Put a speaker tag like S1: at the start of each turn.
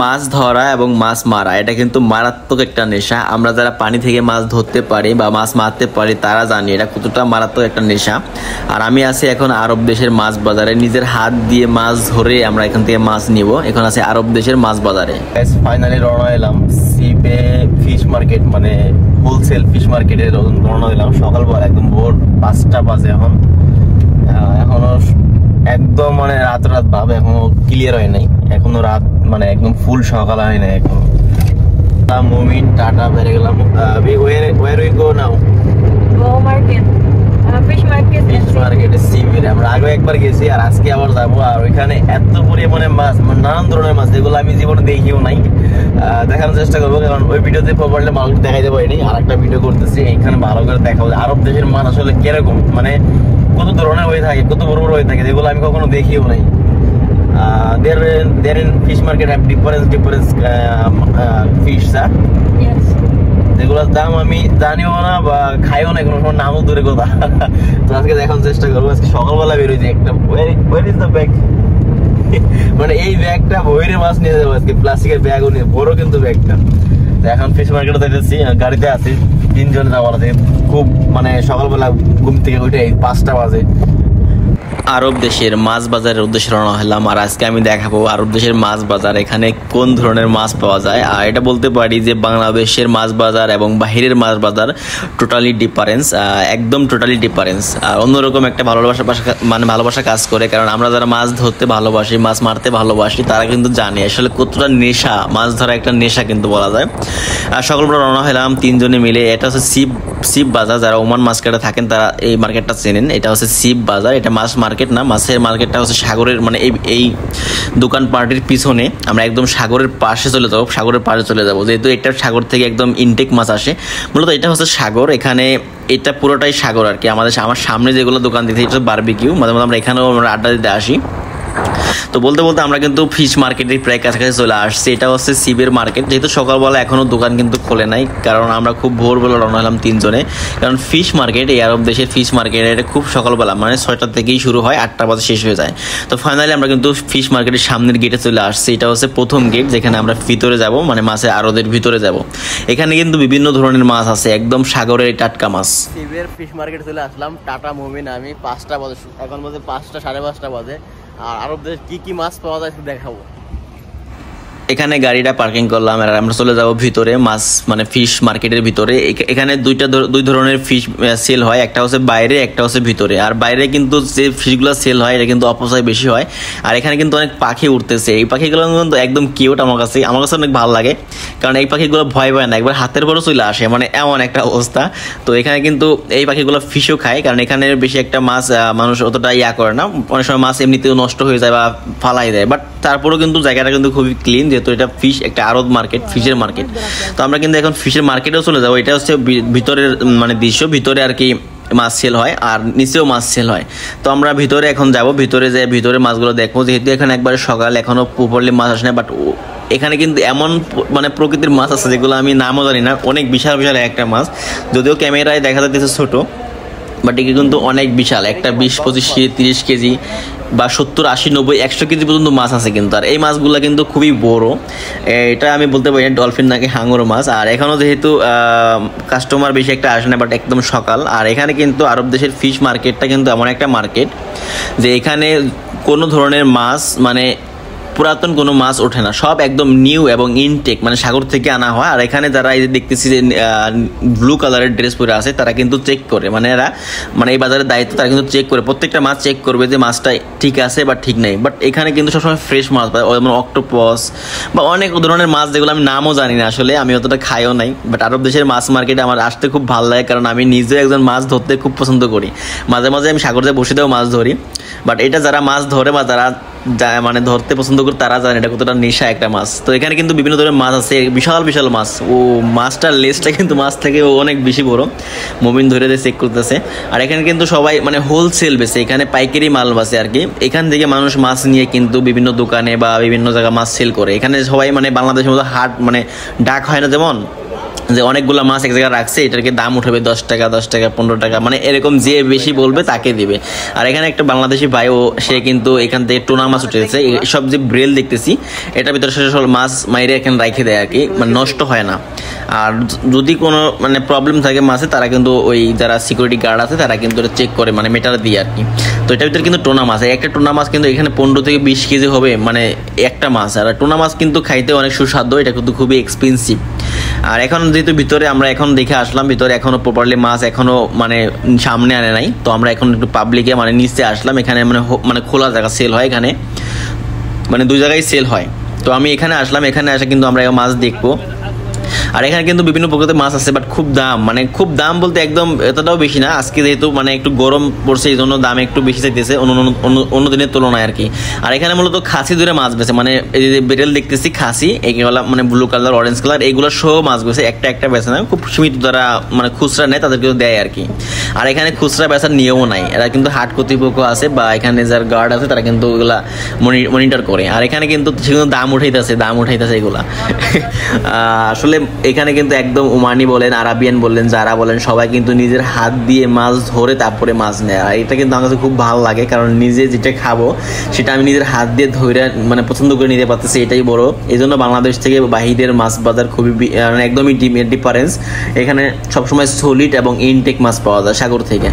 S1: মাছ ধরা এবং মাছ মারা এটা কিন্তু মারাত্মক একটা নেশা। আমরা যারা পানি থেকে মাছ ধরতে পারি বা মাছ মারতে পারি তারা জানি এটা কতটা মারাত্মক একটা নেশা। আর আমি আছি এখন আরব দেশের মাছ বাজারে, নিজের হাত দিয়ে মাছ ধরে আমরা এখান থেকে মাছ নিব। এখন আছে আরব দেশের মাছ বাজারে। ফাইনালি রওনা এলাম সিবে ফিশ মার্কেট, মানে হোলসেল ফিশ মার্কেটে রওনা এলাম সকালবেলা, একদম ভোর 5টা বাজে। এখনো একদম মানে রাত ভাব, এখনো ক্লিয়ার হয় নাই, এখনো রাত মানে একদম ফুল সকাল হয় নাই এখনো। মুমিন টাটা বেড়ে গেলাম। where we go now?
S2: Go market. Fish market.
S1: Fish market সিবির আমরা আগে একবার গেছি আর আজকে আবার যাবো। আর ওইখানে এত পরিমাণে মাছ, মানে নানান ধরনের মাছ যেগুলো আমি জীবনে দেখিও নাই, দেখানোর চেষ্টা করবো। কারণ ওই ভিডিওতে প্রপারলি ভালো দেখাই দেবো এনি। আর একটা ভিডিও করতেছি এখানে ভালো করে দেখাবো আরব দেশের মাছ আসলে কিরকম, মানে কত ধরনের হয়ে থাকে, কত বড় বড় হয়ে থাকে, যেগুলো আমি কখনো দেখিও নাই। There in fish market have different fish, sir.
S2: Yes.
S1: যেগুলোর দাম আমি জানিও না বা খাইও না, কোনো সময় নামও দূরে কথা। তো আজকে দেখানোর চেষ্টা করবো। আজকে সকালবেলা বেরোয়েছি একটা, where is the bag? মানে এই ব্যাগটা বইরে মাছ নিয়ে যাবো আজকে, প্লাস্টিকের ব্যাগও নিয়ে, বড় কিন্তু ব্যাগটা। তো এখন ফিশ মার্কেটে যাচ্ছি, গাড়িতে আছি, 3 জন যাওয়ার আছে। খুব মানে সকালবেলা ঘুম থেকে উঠে 5টা বাজে আরব দেশের মাছ বাজারের উদ্দেশ্যে রওনা হলাম। আর আজকে আমি দেখাবো আরব দেশের মাছ বাজার, এখানে কোন ধরনের মাছ পাওয়া যায়। আর এটা বলতে পারি যে বাংলাদেশের মাছ বাজার এবং বাহিরের মাছ বাজার টোটালি ডিফারেন্স, একদম টোটালি ডিফারেন্স। আর অন্যরকম একটা ভালোবাসা কাজ করে, কারণ আমরা যারা মাছ ধরতে ভালোবাসি, মাছ মারতে ভালোবাসি, তারা কিন্তু জানে আসলে কতটা নেশা, মাছ ধরা একটা নেশা কিন্তু বলা যায়। আর সকালবেলা রওনা হলাম 3 জনে মিলে। এটা হচ্ছে শিব বাজার, যারা ওমান মার্কেটে থাকেন তারা এই মার্কেটটা চেনেন। এটা হচ্ছে শিব বাজার, এটা মাছ মার্কেট না, মাছের মার্কেটটা হচ্ছে সাগরের, মানে এই দোকান পার্টির পিছনে। আমরা একদম সাগরের পাশে চলে যাবো, সাগরের পাশে চলে যাবো, যেহেতু এটা সাগর থেকে একদম ইনটেক মাছ আসে। মূলত এটা হচ্ছে সাগর, এখানে এটা পুরোটাই সাগর আর কি। আমার সামনে যেগুলো দোকান দিতে, এটা বারবিকিউ, মাঝে মাঝে আমরা এখানেও আমরা আড্ডা দিতে আসি। তো বলতে বলতে আমরা কিন্তু ফিশ মার্কেটের প্রায় কাছাকাছি চলে আসছি। এটা হচ্ছে সিবের মার্কেট, যেহেতু সকালবেলা এখনও দোকান কিন্তু খোলে নাই, কারণ আমরা খুব ভোরবেলা রওনা হলাম 3 জনে। কারণ ফিশ মার্কেট, এই আরব দেশের ফিশ মার্কেট এটা খুব সকালবেলা, মানে 6টা থেকেই শুরু হয়, 8টা বাজে শেষ হয়ে যায়। তো ফাইনালি আমরা কিন্তু ফিশ মার্কেটের সামনের গেটে চলে আসছি। এটা হচ্ছে প্রথম গেট, যেখানে আমরা ভিতরে যাব, মানে মাছের আড়তের ভিতরে যাব। এখানে কিন্তু বিভিন্ন ধরনের মাছ আছে, একদম সাগরের টাটকা মাছ। সিবের ফিশ মার্কেট চলে আসলাম, টাটা মুমিন আমি। 5টা বাজে, এখন বাজে 5টা, 5:30 বাজে। আর আরব দেশে কি মাছ পাওয়া যায় দেখাবো। এখানে গাড়িটা পার্কিং করলাম আর আমরা চলে যাব ভিতরে, মাছ মানে ফিশ মার্কেটের ভিতরে। এখানে দুই ধরনের ফিশ সেল হয়, একটা হচ্ছে বাইরে, একটা হচ্ছে ভিতরে। আর বাইরে কিন্তু যে ফিশগুলো সেল হয় এটা কিন্তু অপচয় বেশি হয়। আর এখানে কিন্তু অনেক পাখি উঠতেছে, এই পাখিগুলো কিন্তু একদম কিউট, আমার কাছে অনেক ভালো লাগে, কারণ এই পাখিগুলো ভয় পায় না, একবার হাতের পরও চলে আসে, মানে এমন একটা অবস্থা। তো এখানে কিন্তু এই পাখিগুলো ফিশও খায়, কারণ এখানে বেশি একটা মাছ মানুষ অতটা করে না। অনেক সময় মাছ এমনিতেও নষ্ট হয়ে যায় বা ফালাই দেয়, বাট তারপরেও কিন্তু জায়গাটা কিন্তু খুবই ক্লিন, যেহেতু এটা ফিশ, একটা আড়ত মার্কেট, ফিশের মার্কেট। তো আমরা কিন্তু এখন ফিশের মার্কেটেও চলে যাবো। এটা হচ্ছে ভিতরের মানে দৃশ্য, ভিতরে আর কি মাছ সেল হয় আর নিচেও মাছ সেল হয়। তো আমরা ভিতরে এখন যাব, ভিতরে যে ভিতরে মাছগুলো দেখবো, যেহেতু এখানে একবারে সকাল, এখনো প্রপারলি মাছ আসে না। বাট এখানে কিন্তু এমন মানে প্রকৃতির মাছ আছে যেগুলো আমি নামও জানি না, অনেক বিশাল বিশাল একটা মাছ, যদিও ক্যামেরায় দেখা যাচ্ছে ছোট, বাট এগুলো কিন্তু অনেক বিশাল, একটা 20-25-30 কেজি বা 70-80-90-100 কেজি পর্যন্ত মাছ আছে কিন্তু। আর এই মাছগুলো কিন্তু খুবই বড়, এটা আমি বলতে পারি ডলফিন নাকি হাঙর মাছ। আর এখনও যেহেতু কাস্টমার বেশি একটা আসে না, বাট একদম সকাল। আর এখানে কিন্তু আরব দেশের ফিশ মার্কেটটা কিন্তু এমন একটা মার্কেট যে এখানে কোনো ধরনের মাছ, মানে পুরাতন কোনো মাছ ওঠে না, সব একদম নিউ এবং ইনটেক, মানে সাগর থেকে আনা হয়। আর এখানে যারা এই যে দেখতেছি যে ব্লু কালারের ড্রেস পরে আছে, তারা কিন্তু চেক করে, মানে এরা মানে এই বাজারের দায়িত্ব, তারা কিন্তু চেক করে, প্রত্যেকটা মাছ চেক করবে যে মাছটা ঠিক আছে বা ঠিক নেই। বাট এখানে কিন্তু সবসময় ফ্রেশ মাছ পায়, যেমন অক্টোপাস বা অনেক ধরনের মাছ, যেগুলো আমি নামও জানি না আসলে, আমি অতটা খাইও নাই। বাট আরব দেশের মাছ মার্কেটে আমার আসতে খুব ভালো লাগে, কারণ আমি নিজেও একজন মাছ ধরতে খুব পছন্দ করি। মাঝে মাঝে আমি সাগরে বসে দিয়েও মাছ ধরি। বাট এটা যারা মাছ ধরে বা যারা মানে ধরতে পছন্দ করে তারা জানে এটা কতটা নেশা একটা মাছ। তো এখানে কিন্তু বিভিন্ন ধরনের মাছ আছে, বিশাল বিশাল মাছ। ও মাছটার লেজটা কিন্তু মাছ থেকে অনেক বেশি বড়, মুমিন ধরে চেক করতেছে। আর এখানে কিন্তু সবাই মানে হোলসেল বেচে, এখানে পাইকারি মাল বাসে আর কি। এখান থেকে মানুষ মাছ নিয়ে কিন্তু বিভিন্ন দোকানে বা বিভিন্ন জায়গায় মাছ সেল করে। এখানে সবাই মানে বাংলাদেশের মতো হাট, মানে ডাক হয় না যেমন, যে অনেকগুলো মাছ এক জায়গায় রাখছে, এটাকে দাম উঠাবে 10 টাকা 10 টাকা 15 টাকা, মানে এরকম যে বেশি বলবে তাকে দিবে। আর এখানে একটা বাংলাদেশি ভাই, ও সে কিন্তু এখান থেকে টোনা মাছ উঠেছে, সব যে ব্রেল দেখতেছি এটার ভিতরে সে সব মাছ মাইরে এখানে রাখে দেয় আর কি, মানে নষ্ট হয় না। আর যদি কোনো মানে প্রবলেম থাকে মাছে, তারা কিন্তু ওই যারা সিকিউরিটি গার্ড আছে তারা কিন্তু চেক করে, মানে মেটার দিয়ে আর কি। তো এটার ভিতরে কিন্তু টোনা মাছ, একটা টোনা মাছ কিন্তু এখানে 15 থেকে 20 কেজি হবে, মানে একটা মাছ। আর টোনা মাছ কিন্তু খাইতে অনেক সুস্বাদু, এটা কিন্তু খুবই এক্সপেন্সিভ। আর এখন যেহেতু ভিতরে আমরা এখন দেখে আসলাম, ভিতরে এখনো প্রপারলি মাছ এখনো মানে সামনে আনে নাই, তো আমরা এখন একটু পাবলিকে মানে নিচে আসলাম। এখানে মানে খোলা জায়গা সেল হয়, এখানে মানে 2 জায়গায় সেল হয়। তো আমি এখানে আসলাম, এখানে আসে কিন্তু আমরা মাছ দেখবো। আর এখানে কিন্তু বিভিন্ন প্রকৃতির মাছ আছে, বাট খুব দাম, মানে খুব দাম বলতে একদম এতটাও বেশি না। আজকে যেহেতু মানে একটু গরম পড়ছে, এই জন্য দাম একটু বেশি চাইতেছে অন্য দিনের তুলনায় আর কি। আর এখানে মূলত খাসি ধরে মাছ বেছে, মানে এই যে বেরেল দেখতেছি খাসি, এগুলো মানে ব্লু কালার অরেঞ্জ কালার, এগুলো সহ মাছ বেছে, একটা বেছে না, খুব সীমিত যারা মানে খুচরা নেয় তাদেরকে দেয় আর কি। আর এখানে খুচরা বেচার নিয়মও নাই, এরা কিন্তু হাট কর্তৃপক্ষ আছে বা এখানে যার গার্ড আছে তারা কিন্তু ওগুলা মনিটর করে। আর এখানে কিন্তু দাম উঠাইতেছে এগুলা আসলে এখানে কিন্তু একদম ওমানি বলেন, আরাবিয়ান বললেন, যারা বলেন সবাই কিন্তু নিজের হাত দিয়ে মাছ ধরে তারপরে মাছ নেয়। আর এটা কিন্তু আমার কাছে খুব ভালো লাগে, কারণ নিজে যেটা খাবো সেটা আমি নিজের হাত দিয়ে ধরে মানে পছন্দ করে নিতে পারতেছি, এটাই বড়। এই জন্য বাংলাদেশ থেকে বাহিরের মাছ বাজার খুবই একদমই ডিফারেন্স। এখানে সবসময় সলিড এবং ইনটেক মাছ পাওয়া যায় সাগর থেকে।